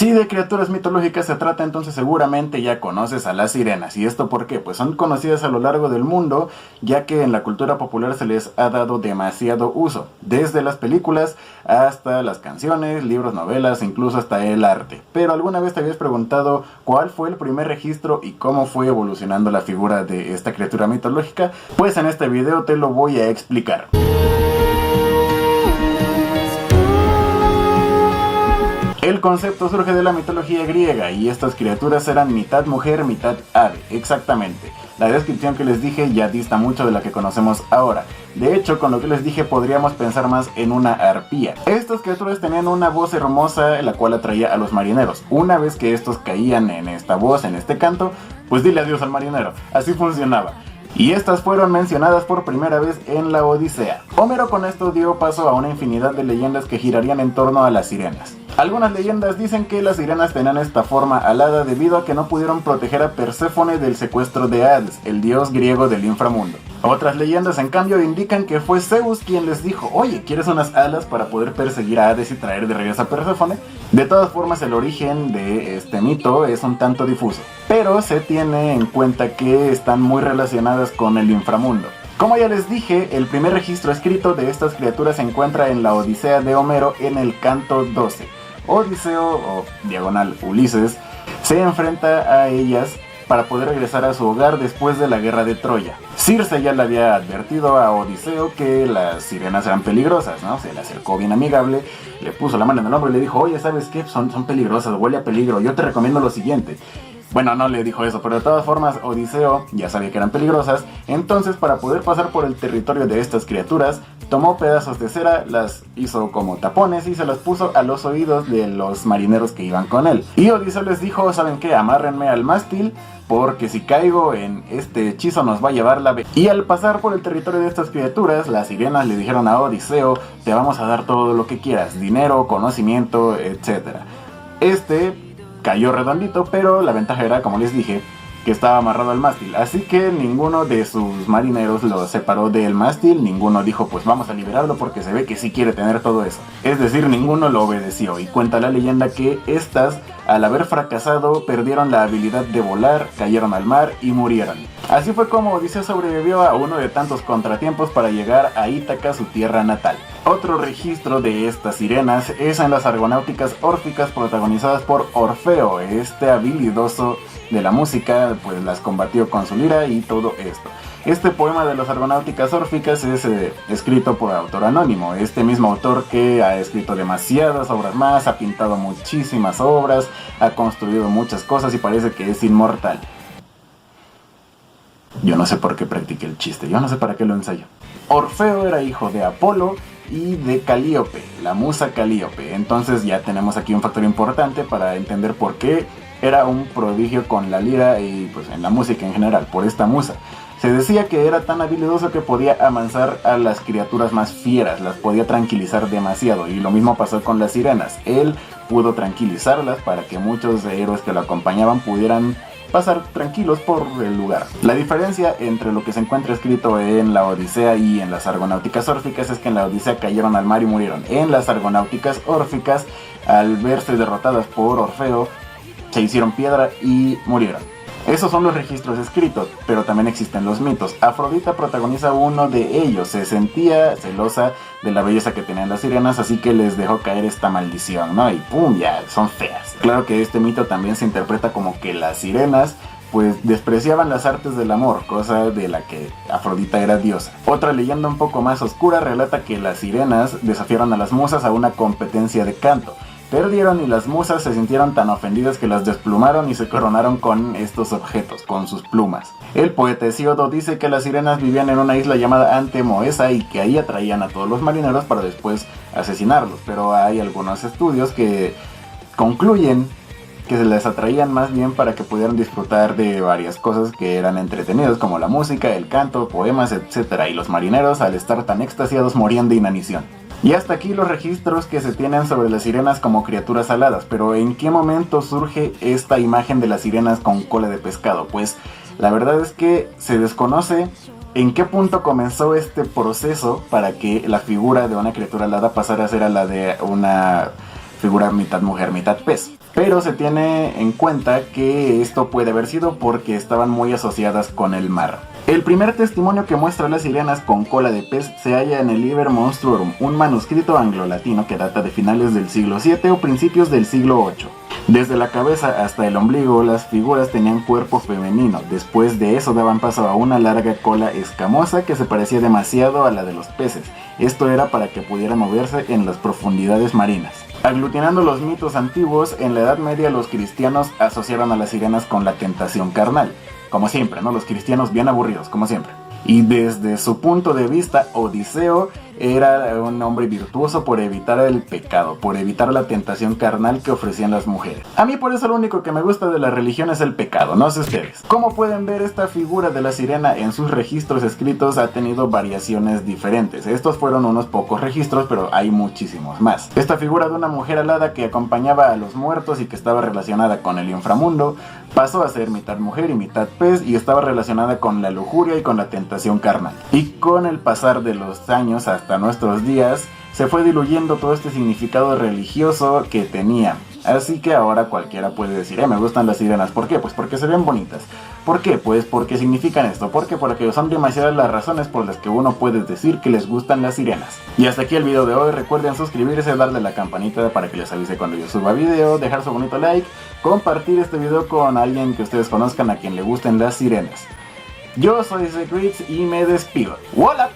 Si de criaturas mitológicas se trata, entonces seguramente ya conoces a las sirenas. ¿Y esto por qué? Pues son conocidas a lo largo del mundo, ya que en la cultura popular se les ha dado demasiado uso, desde las películas hasta las canciones, libros, novelas, incluso hasta el arte. Pero ¿alguna vez te habías preguntado cuál fue el primer registro y cómo fue evolucionando la figura de esta criatura mitológica? Pues en este video te lo voy a explicar. El concepto surge de la mitología griega y estas criaturas eran mitad mujer, mitad ave, exactamente. La descripción que les dije ya dista mucho de la que conocemos ahora. De hecho, con lo que les dije podríamos pensar más en una arpía. Estas criaturas tenían una voz hermosa, la cual atraía a los marineros. Una vez que estos caían en esta voz, en este canto, pues dile adiós al marinero. Así funcionaba. Y estas fueron mencionadas por primera vez en la Odisea. Homero con esto dio paso a una infinidad de leyendas que girarían en torno a las sirenas. Algunas leyendas dicen que las sirenas tenían esta forma alada debido a que no pudieron proteger a Perséfone del secuestro de Hades, el dios griego del inframundo. Otras leyendas en cambio indican que fue Zeus quien les dijo: oye, ¿quieres unas alas para poder perseguir a Hades y traer de regreso a Perséfone? De todas formas, el origen de este mito es un tanto difuso, pero se tiene en cuenta que están muy relacionadas con el inframundo. Como ya les dije, el primer registro escrito de estas criaturas se encuentra en la Odisea de Homero en el canto 12. Odiseo, o diagonal Ulises, se enfrenta a ellas para poder regresar a su hogar después de la guerra de Troya. Circe ya le había advertido a Odiseo que las sirenas eran peligrosas, ¿no? Se le acercó bien amigable, le puso la mano en el hombro y le dijo: oye, ¿sabes qué? Son peligrosas, huele a peligro, yo te recomiendo lo siguiente. Bueno, no le dijo eso, pero de todas formas Odiseo ya sabía que eran peligrosas. Entonces, para poder pasar por el territorio de estas criaturas, tomó pedazos de cera, las hizo como tapones y se las puso a los oídos de los marineros que iban con él. Y Odiseo les dijo: ¿saben qué? Amárrenme al mástil, porque si caigo en este hechizo nos va a llevar la... Y al pasar por el territorio de estas criaturas, las sirenas le dijeron a Odiseo: te vamos a dar todo lo que quieras, dinero, conocimiento, etc. Cayó redondito, pero la ventaja era, como les dije, que estaba amarrado al mástil, así que ninguno de sus marineros lo separó del mástil, ninguno dijo: pues vamos a liberarlo porque se ve que sí quiere tener todo eso. Es decir, ninguno lo obedeció, y cuenta la leyenda que estas, al haber fracasado, perdieron la habilidad de volar, cayeron al mar y murieron. Así fue como Odiseo sobrevivió a uno de tantos contratiempos para llegar a Ítaca, su tierra natal. Otro registro de estas sirenas es en las argonáuticas órficas protagonizadas por Orfeo. Este habilidoso de la música pues las combatió con su lira y todo esto. Este poema de las argonáuticas órficas es escrito por autor anónimo, este mismo autor que ha escrito demasiadas obras más, ha pintado muchísimas obras, ha construido muchas cosas y parece que es inmortal. Yo no sé por qué practiqué el chiste, yo no sé para qué lo ensayo. Orfeo era hijo de Apolo y de Calíope, la musa Calíope. Entonces ya tenemos aquí un factor importante para entender por qué era un prodigio con la lira y pues en la música en general, por esta musa. Se decía que era tan habilidoso que podía amansar a las criaturas más fieras, las podía tranquilizar demasiado, y lo mismo pasó con las sirenas. Él pudo tranquilizarlas para que muchos héroes que lo acompañaban pudieran pasar tranquilos por el lugar. La diferencia entre lo que se encuentra escrito en la Odisea y en las argonáuticas órficas es que en la Odisea cayeron al mar y murieron. En las argonáuticas órficas, al verse derrotadas por Orfeo, se hicieron piedra y murieron. Esos son los registros escritos, pero también existen los mitos. Afrodita protagoniza uno de ellos. Se sentía celosa de la belleza que tenían las sirenas, así que les dejó caer esta maldición, ¿no? Y ¡pum! Ya, son feas. Claro que este mito también se interpreta como que las sirenas pues despreciaban las artes del amor, cosa de la que Afrodita era diosa. Otra leyenda un poco más oscura relata que las sirenas desafiaron a las musas a una competencia de canto. Perdieron y las musas se sintieron tan ofendidas que las desplumaron y se coronaron con estos objetos, con sus plumas. El poeta Hesíodo dice que las sirenas vivían en una isla llamada Antemoesa y que ahí atraían a todos los marineros para después asesinarlos, pero hay algunos estudios que concluyen que se les atraían más bien para que pudieran disfrutar de varias cosas que eran entretenidas, como la música, el canto, poemas, etc. Y los marineros, al estar tan extasiados, morían de inanición. Y hasta aquí los registros que se tienen sobre las sirenas como criaturas aladas. Pero ¿en qué momento surge esta imagen de las sirenas con cola de pescado? Pues la verdad es que se desconoce en qué punto comenzó este proceso para que la figura de una criatura alada pasara a ser a la de una figura mitad mujer, mitad pez. Pero se tiene en cuenta que esto puede haber sido porque estaban muy asociadas con el mar. El primer testimonio que muestra a las sirenas con cola de pez se halla en el Liber Monstruorum, un manuscrito anglo-latino que data de finales del siglo VII o principios del siglo VIII. Desde la cabeza hasta el ombligo, las figuras tenían cuerpo femenino. Después de eso daban paso a una larga cola escamosa que se parecía demasiado a la de los peces. Esto era para que pudieran moverse en las profundidades marinas. Aglutinando los mitos antiguos, en la Edad Media los cristianos asociaron a las sirenas con la tentación carnal. Como siempre, ¿no? Los cristianos bien aburridos, como siempre. Y desde su punto de vista, Odiseo era un hombre virtuoso por evitar el pecado, por evitar la tentación carnal que ofrecían las mujeres. A mí por eso lo único que me gusta de la religión es el pecado, no sé ustedes. Como pueden ver, esta figura de la sirena en sus registros escritos ha tenido variaciones diferentes. Estos fueron unos pocos registros, pero hay muchísimos más. Esta figura de una mujer alada que acompañaba a los muertos y que estaba relacionada con el inframundo, pasó a ser mitad mujer y mitad pez y estaba relacionada con la lujuria y con la tentación carnal. Y con el pasar de los años hasta nuestros días, se fue diluyendo todo este significado religioso que tenía. Así que ahora cualquiera puede decir, me gustan las sirenas. ¿Por qué? Pues porque se ven bonitas. ¿Por qué? Pues porque significan esto. Porque son demasiadas las razones por las que uno puede decir que les gustan las sirenas. Y hasta aquí el video de hoy. Recuerden suscribirse, darle a la campanita para que les avise cuando yo suba video, dejar su bonito like, compartir este video con alguien que ustedes conozcan a quien le gusten las sirenas. Yo soy Secrets y me despido. ¡Hola!